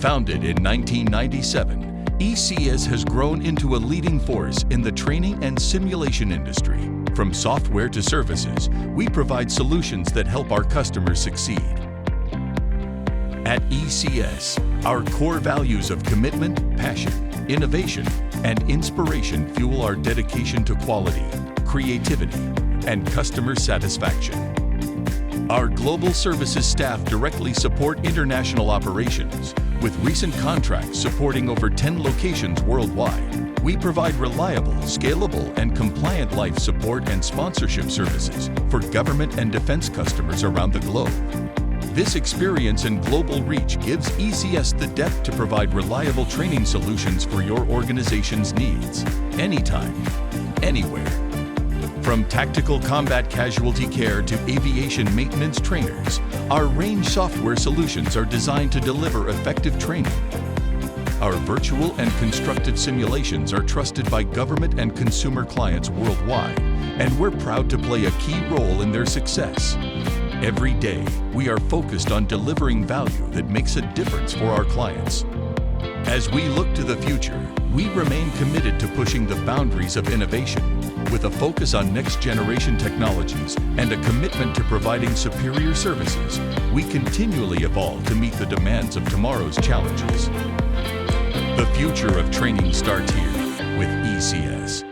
Founded in 1997, ECS has grown into a leading force in the training and simulation industry. From software to services, we provide solutions that help our customers succeed. At ECS, our core values of commitment, passion, innovation, and inspiration fuel our dedication to quality, creativity, and customer satisfaction. Our global services staff directly support international operations, with recent contracts supporting over 10 locations worldwide. We provide reliable, scalable, and compliant life support and sponsorship services for government and defense customers around the globe. This experience and global reach gives ECS the depth to provide reliable training solutions for your organization's needs, anytime, anywhere. From tactical combat casualty care to aviation maintenance trainers, our range software solutions are designed to deliver effective training. Our virtual and constructed simulations are trusted by government and consumer clients worldwide, and we're proud to play a key role in their success. Every day, we are focused on delivering value that makes a difference for our clients. As we look to the future, we remain committed to pushing the boundaries of innovation, with a focus on next-generation technologies and a commitment to providing superior services. We continually evolve to meet the demands of tomorrow's challenges. The future of training starts here with ECS.